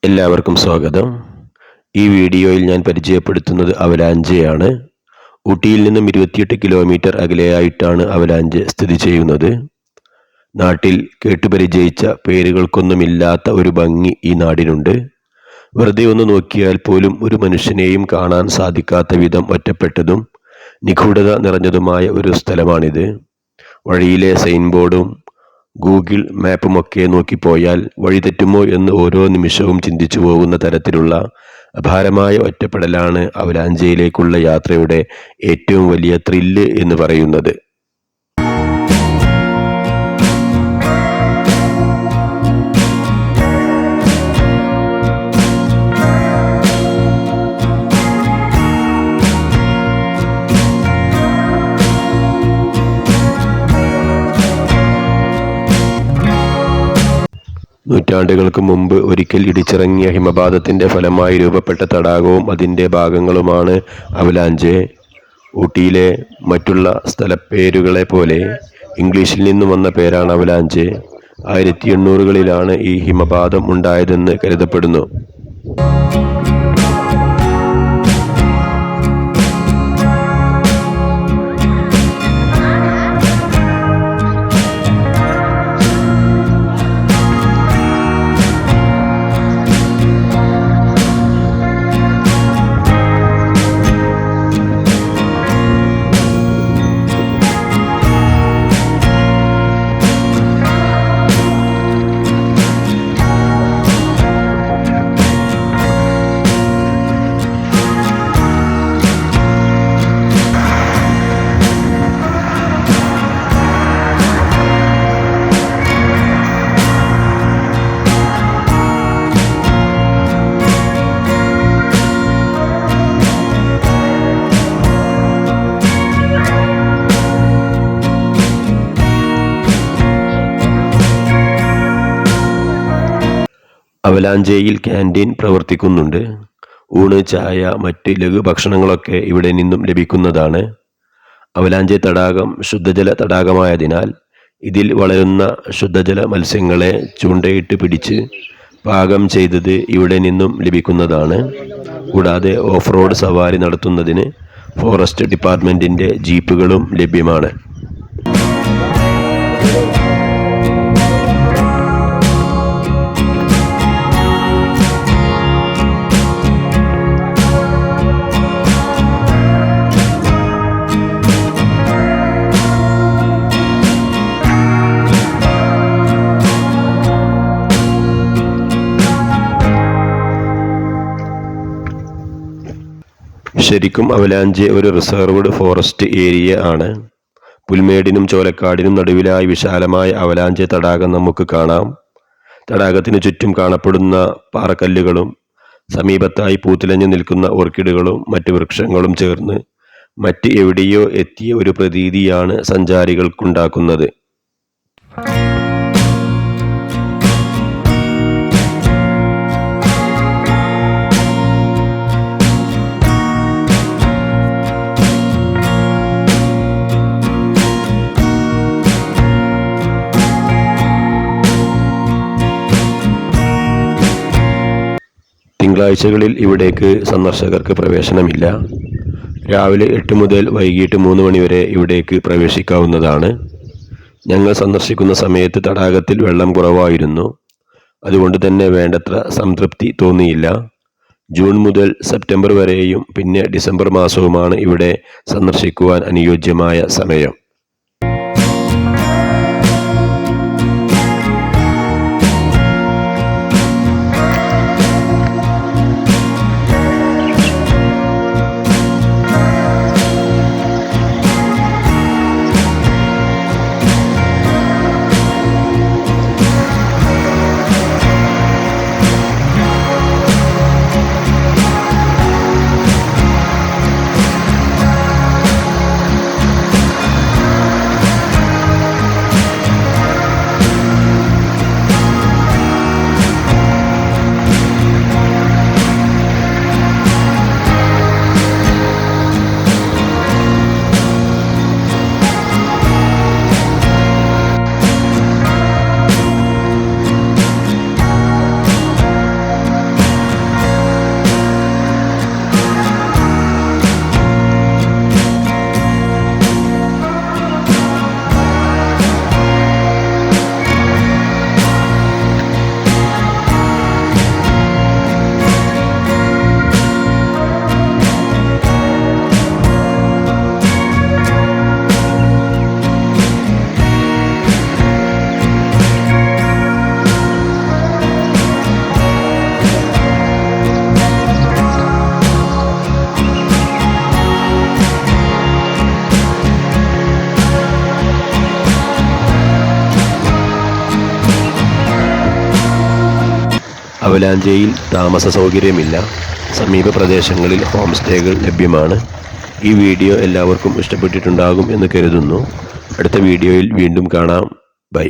എല്ലാവർക്കും സ്വാഗതം. ഈ വീഡിയോയിൽ ഞാൻ പരിചയപ്പെടുത്തുന്നത് അവലാഞ്ചെയാണ്. ഊട്ടിയിൽ നിന്നും 28 കിലോമീറ്റർ അകലെയായിട്ടാണ് അവലാഞ്ച് സ്ഥിതി ചെയ്യുന്നത്. നാട്ടിൽ കേട്ടുപരിചയിച്ച പേരുകൾക്കൊന്നുമില്ലാത്ത ഒരു ഭംഗി ഈ നാടിനുണ്ട്. വെറുതെ ഒന്ന് നോക്കിയാൽ പോലും ഒരു മനുഷ്യനെയും കാണാൻ സാധിക്കാത്ത വിധം ഒറ്റപ്പെട്ടതും നിഗൂഢത നിറഞ്ഞതുമായ ഒരു സ്ഥലമാണിത്. വഴിയിലെ സൈൻ ബോർഡും ഗൂഗിൾ മാപ്പുമൊക്കെ നോക്കിപ്പോയാൽ വഴി തെറ്റുമോ എന്ന് ഓരോ നിമിഷവും ചിന്തിച്ചു പോകുന്ന തരത്തിലുള്ള അപാരമായ ഒറ്റപ്പെടലാണ് അവലാഞ്ചയിലേക്കുള്ള യാത്രയുടെ ഏറ്റവും വലിയ ത്രില്ല് എന്ന് പറയുന്നത്. നൂറ്റാണ്ടുകൾക്ക് മുമ്പ് ഒരിക്കൽ ഇടിച്ചിറങ്ങിയ ഹിമപാതത്തിൻ്റെ ഫലമായി രൂപപ്പെട്ട തടാകവും അതിൻ്റെ ഭാഗങ്ങളുമാണ് അവലാഞ്ച്. ഊട്ടിയിലെ മറ്റുള്ള സ്ഥലപ്പേരുകളെ പോലെ ഇംഗ്ലീഷിൽ നിന്നും വന്ന പേരാണ് അവലാഞ്ച്. 1800കളിലാണ് ഈ ഹിമപാതം ഉണ്ടായതെന്ന് കരുതപ്പെടുന്നു. അവലാഞ്ചയിൽ ക്യാൻറ്റീൻ പ്രവർത്തിക്കുന്നുണ്ട്. ഊണ്, ചായ, മറ്റ് ലഘു ഭക്ഷണങ്ങളൊക്കെ ഇവിടെ നിന്നും ലഭിക്കുന്നതാണ്. അവലാഞ്ചെ തടാകം ശുദ്ധജല തടാകമായതിനാൽ ഇതിൽ വളരുന്ന ശുദ്ധജല മത്സ്യങ്ങളെ ചൂണ്ടയിട്ട് പിടിച്ച് പാകം ചെയ്തത് ഇവിടെ നിന്നും ലഭിക്കുന്നതാണ്. കൂടാതെ ഓഫ് റോഡ് സവാരി നടത്തുന്നതിന് ഫോറസ്റ്റ് ഡിപ്പാർട്ട്മെൻറ്റിൻ്റെ ജീപ്പുകളും ലഭ്യമാണ്. ശരിക്കും അവലാഞ്ച് ഒരു റിസർവ്ഡ് ഫോറസ്റ്റ് ഏരിയ ആണ്. പുൽമേടിനും ചോലക്കാടിനും നടുവിലായി വിശാലമായ അവലാഞ്ച് തടാകം നമുക്ക് കാണാം. തടാകത്തിന് ചുറ്റും കാണപ്പെടുന്ന പാറക്കല്ലുകളും സമീപത്തായി പൂത്തിലഞ്ഞു നിൽക്കുന്ന ഓർക്കിഡുകളും മറ്റ് വൃക്ഷങ്ങളും ചേർന്ന് മറ്റ് എവിടെയോ എത്തിയ ഒരു പ്രതീതിയാണ് സഞ്ചാരികൾക്കുണ്ടാക്കുന്നത്. തിങ്കളാഴ്ചകളിൽ ഇവിടേക്ക് സന്ദർശകർക്ക് പ്രവേശനമില്ല. രാവിലെ 8 മുതൽ വൈകിട്ട് 3 മണി വരെ ഇവിടേക്ക് പ്രവേശിക്കാവുന്നതാണ്. ഞങ്ങൾ സന്ദർശിക്കുന്ന സമയത്ത് തടാകത്തിൽ വെള്ളം കുറവായിരുന്നു. അതുകൊണ്ട് തന്നെ വേണ്ടത്ര സംതൃപ്തി തോന്നിയില്ല. ജൂൺ മുതൽ സെപ്റ്റംബർ വരെയും പിന്നെ ഡിസംബർ മാസവുമാണ് ഇവിടെ സന്ദർശിക്കുവാൻ അനുയോജ്യമായ സമയം. അവലാഞ്ചിയിൽ താമസ സൗകര്യമില്ല. സമീപ പ്രദേശങ്ങളിൽ ഹോം സ്റ്റേകൾ ലഭ്യമാണ്. ഈ വീഡിയോ എല്ലാവർക്കും ഇഷ്ടപ്പെട്ടിട്ടുണ്ടാകും എന്ന് കരുതുന്നു. അടുത്ത വീഡിയോയിൽ വീണ്ടും കാണാം. ബൈ.